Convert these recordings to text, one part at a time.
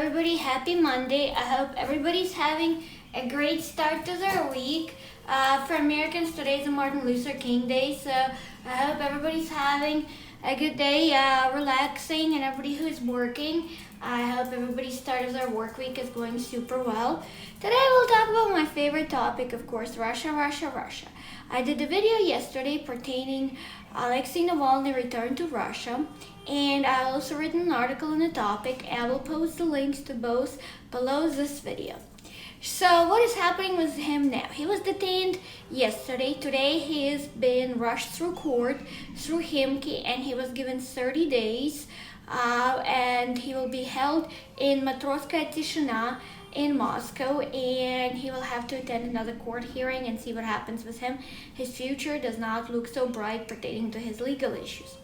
everybody. Happy Monday. I hope everybody's having a great start to their week. For Americans, today is a Martin Luther King Day, so I hope everybody's having a good day, relaxing, and everybody who's working. I hope everybody's start of their work week is going super well. Today we'll talk about my favorite topic, of course, Russia. I did a video yesterday pertaining Alexei Navalny return to Russia, and I also written an article on the topic, and I will post the links to both below this video. So what is happening with him now? He was detained yesterday. Today he has been rushed through court, through Himki, and he was given 30 days. And he will be held in Matrosskaya Tishina in Moscow, and he will have to attend another court hearing and see what happens with him. His future does not look so bright pertaining to his legal issues.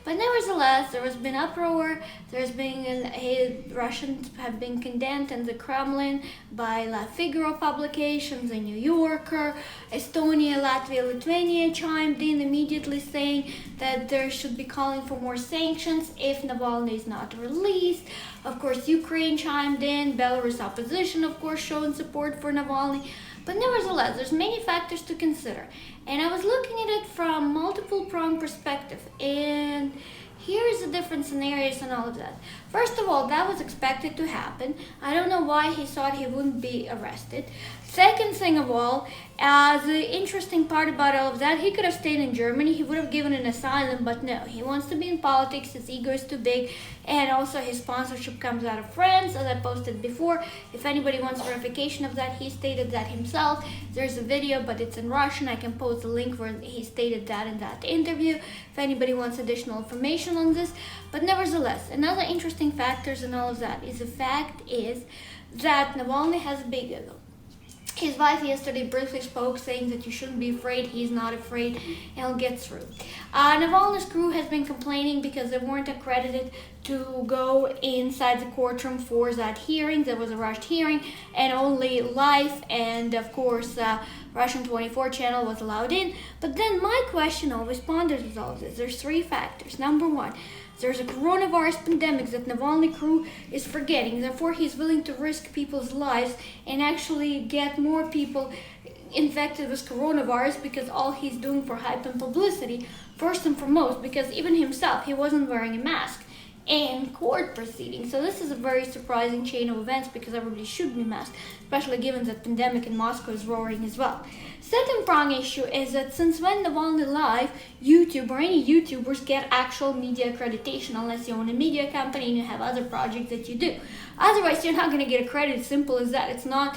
But nevertheless, there has been uproar. Russians have been condemned in the Kremlin by La Figaro publications, The New Yorker, Estonia, Latvia, Lithuania chimed in immediately saying that there should be calling for more sanctions if Navalny is not released. Of course, Ukraine chimed in, Belarus opposition, of course, showing support for Navalny. But nevertheless, there's many factors to consider. And I was looking at it from multiple-pronged perspective. And here's the different scenarios and all of that. First of all, that was expected to happen. I don't know why he thought he wouldn't be arrested. Second thing of all, the interesting part about all of that, he could have stayed in Germany. He would have given an asylum, but no. He wants to be in politics. His ego is too big. And also his sponsorship comes out of France, as I posted before. If anybody wants verification of that, he stated that himself. There's a video, but it's in Russian. I can post a link where he stated that in that interview, if anybody wants additional information on this. But nevertheless, another interesting factors in all of that is the fact is that Navalny has a big ego. His wife yesterday briefly spoke, saying that you shouldn't be afraid. He's not afraid, and he'll get through. Navalny's crew has been complaining because they weren't accredited to go inside the courtroom for that hearing. There was a rushed hearing, and only live and, of course, Russian 24 channel was allowed in. But then my question always ponders with all of this. There's three factors. Number one, there's a coronavirus pandemic that Navalny crew is forgetting. Therefore, he's willing to risk people's lives and actually get more people infected with coronavirus because all he's doing for hype and publicity, first and foremost, because even himself, he wasn't wearing a mask in court proceedings. So this is a very surprising chain of events because everybody should be masked, especially given that pandemic in Moscow is roaring as well. Second prong issue is that since when Navalny Live, YouTube or any YouTubers get actual media accreditation unless you own a media company and you have other projects that you do. Otherwise, you're not going to get accredited. Simple as that. It's not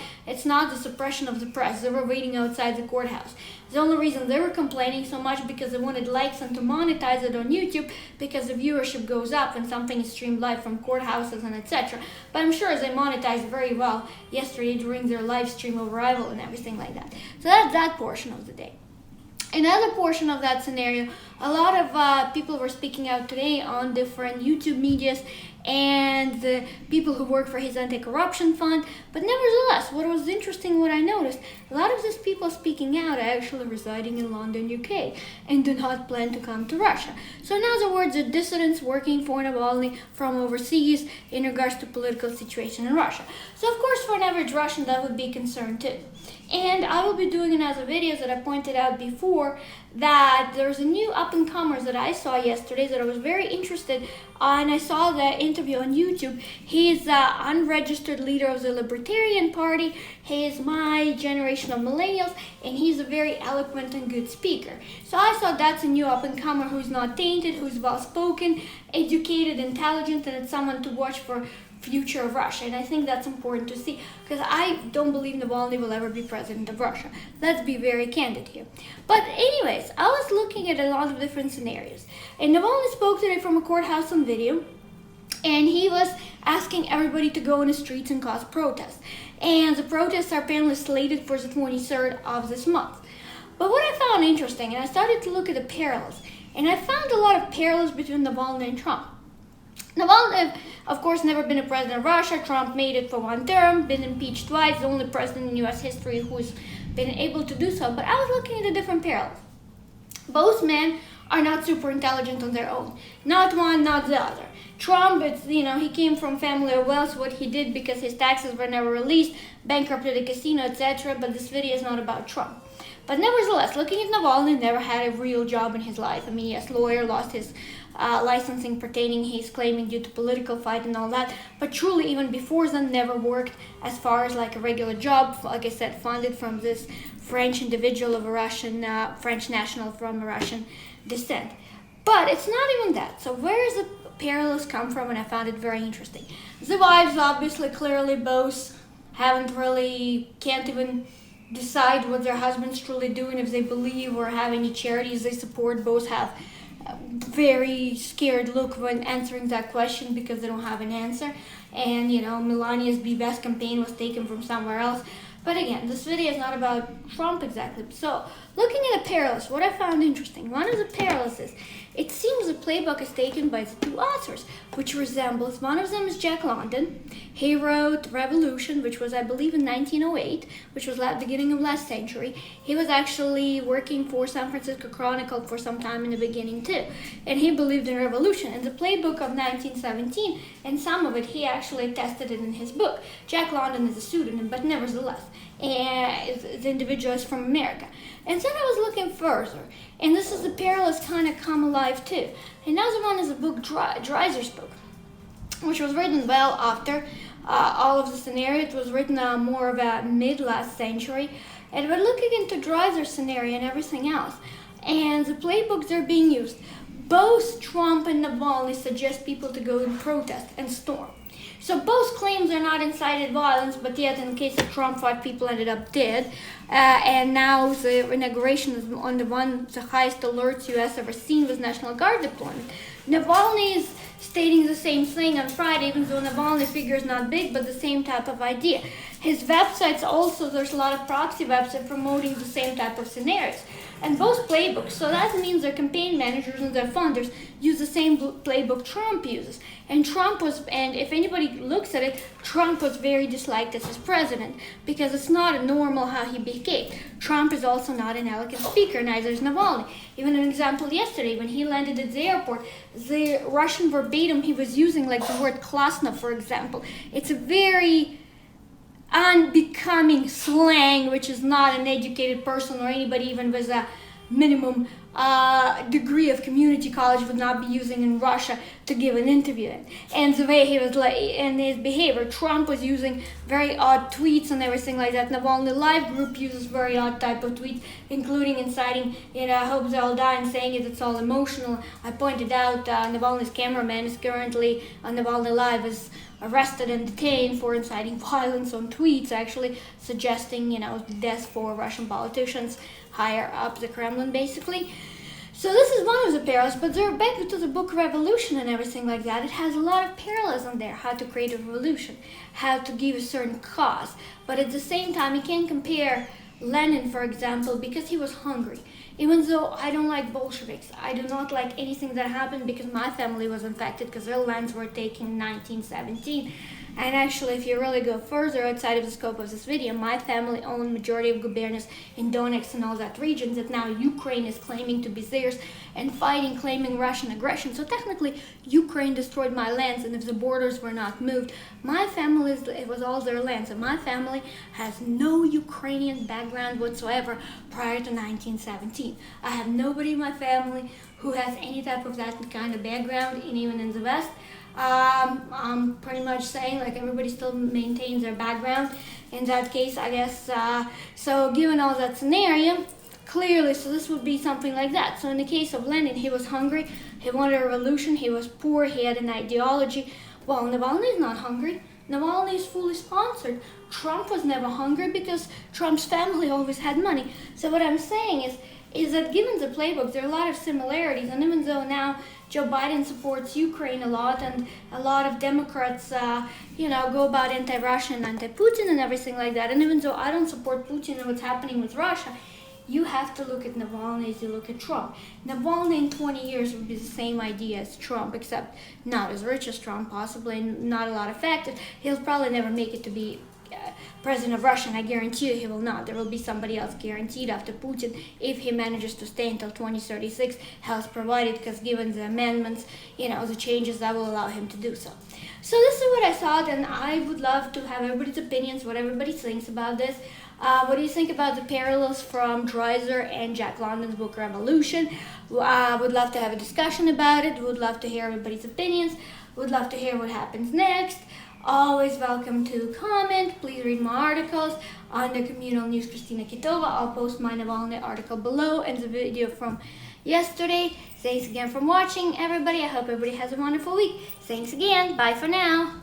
the suppression of the press. They were waiting outside the courthouse. The only reason they were complaining so much because they wanted likes and to monetize it on YouTube because the viewership goes up when something is streamed live from courthouses and etc. But I'm sure they monetized very well yesterday during their live stream of Arrival and everything like that. So that's that portion of the day. Another portion of that scenario, a lot of people were speaking out today on different YouTube medias and the people who work for his anti-corruption fund. But nevertheless, what was interesting, what I noticed, a lot of these people speaking out are actually residing in London, UK, and do not plan to come to Russia. So in other words, the dissidents working for Navalny from overseas in regards to political situation in Russia. So of course, for an average Russian, that would be concerned too. And I will be doing another videos that I pointed out before that there's a new up-and-comer that I saw yesterday that I was very interested in, and I saw the interview on YouTube. He's an unregistered leader of the Libertarian Party. He is my generation of millennials, and he's a very eloquent and good speaker. So I thought that's a new up-and-comer who's not tainted, who's well-spoken, educated, intelligent, and it's someone to watch for future of Russia, and I think that's important to see because I don't believe Navalny will ever be president of Russia. Let's be very candid here. But anyways, I was looking at a lot of different scenarios, and Navalny spoke today from a courthouse on video, and he was asking everybody to go in the streets and cause protests, and the protests are apparently slated for the 23rd of this month. But what I found interesting, and I started to look at the parallels, and I found a lot of parallels between Navalny and Trump. Navalny, of course, never been a president of Russia. Trump made it for one term, been impeached twice, the only president in U.S. history who's been able to do so. But I was looking at the different parallels. Both men are not super intelligent on their own. Not one, not the other. Trump, it's, he came from family of wealth, what he did because his taxes were never released, bankrupted a casino, etc. But this video is not about Trump. But nevertheless, looking at Navalny, never had a real job in his life. I mean, yes, lawyer, lost his licensing pertaining, he's claiming due to political fight and all that. But truly, even before then, never worked as far as like a regular job. Like I said, funded from this French individual of a Russian, French national from a Russian descent. But it's not even that. So where does the parallels come from? And I found it very interesting. The wives, obviously, clearly both can't even decide what their husbands truly doing, if they believe or have any charities they support. Both have a very scared look when answering that question because they don't have an answer. And Melania's Be Best campaign was taken from somewhere else. But again, this video is not about Trump exactly. So, looking at the parallels, what I found interesting, one of the parallels is, it seems the playbook is taken by the two authors, which resembles, one of them is Jack London. He wrote Revolution, which was, I believe, in 1908, which was the beginning of last century. He was actually working for San Francisco Chronicle for some time in the beginning too. And he believed in revolution. And the playbook of 1917, and some of it, he actually tested it in his book. Jack London is a pseudonym, but nevertheless, and the individual is from America. And then I was looking further, and this is the parallels kind of come alive too. Another one is a book, Dreiser's book, which was written well after all of the scenario. It was written more of a mid-last century, and we're looking into Dreiser's scenario and everything else. And the playbooks are being used. Both Trump and Navalny suggest people to go and protest and storm. So both claims are not incited violence, but yet in the case of Trump, 5 people ended up dead. And now the inauguration is on the highest alerts U.S. ever seen with National Guard deployment. Navalny is stating the same thing on Friday, even though Navalny figure is not big, but the same type of idea. His websites also, there's a lot of proxy websites promoting the same type of scenarios. And both playbooks, so that means their campaign managers and their funders use the same playbook Trump uses. And if anybody looks at it, Trump was very disliked as his president because it's not normal how he behaved. Trump is also not an elegant speaker, neither is Navalny. Even an example yesterday, when he landed at the airport, the Russian verbatim he was using, like the word klasno, for example, it's a very unbecoming slang, which is not an educated person or anybody even with a minimum degree of community college would not be using in Russia to give an interview in. And the way he was and his behavior, Trump was using very odd tweets and everything like that. Navalny Live group uses very odd type of tweets, including inciting, I hope they all die, and saying it's all emotional. I pointed out Navalny's cameraman is currently on Navalny Live is arrested and detained for inciting violence on tweets, actually suggesting, death for Russian politicians higher up the Kremlin, basically. So this is one of the parallels, but they're back to the book Revolution and everything like that. It has a lot of parallels on there, how to create a revolution, how to give a certain cause. But at the same time, you can't compare Lenin, for example, because he was hungry. Even though I don't like Bolsheviks, I do not like anything that happened because my family was infected because their lands were taken in 1917. And actually, if you really go further outside of the scope of this video, my family owned majority of gubernias in Donetsk and all that region that now Ukraine is claiming to be theirs and fighting, claiming Russian aggression. So technically, Ukraine destroyed my lands, and if the borders were not moved, my family, it was all their lands. And my family has no Ukrainian background whatsoever prior to 1917. I have nobody in my family who has any type of that kind of background, and even in the West. I'm pretty much saying like everybody still maintains their background in that case, I guess. So given all that scenario, clearly, so this would be something like that. So in the case of Lenin, he was hungry, he wanted a revolution, he was poor, he had an ideology. Well, Navalny is not hungry. Navalny is fully sponsored. Trump was never hungry because Trump's family always had money. So what I'm saying is that given the playbook, there are a lot of similarities, and even though now Joe Biden supports Ukraine a lot, and a lot of Democrats, go about anti-Russia and anti-Putin and everything like that, and even though I don't support Putin and what's happening with Russia, you have to look at Navalny as you look at Trump. Navalny in 20 years would be the same idea as Trump, except not as rich as Trump, possibly, and not a lot of factors. He'll probably never make it to be president of Russia, and I guarantee you he will not. There will be somebody else guaranteed after Putin if he manages to stay until 2036, health provided, because given the amendments, the changes that will allow him to do so. So this is what I thought, and I would love to have everybody's opinions, what everybody thinks about this. What do you think about the parallels from Dreiser and Jack London's book Revolution? Would love to have a discussion about it. Would love to hear everybody's opinions. Would love to hear what happens next. Always welcome to comment. Please read my articles under Communal News Kristina Kitova. I'll post my Navalny article below and the video from yesterday. Thanks again for watching, everybody. I hope everybody has a wonderful week. Thanks again. Bye for now.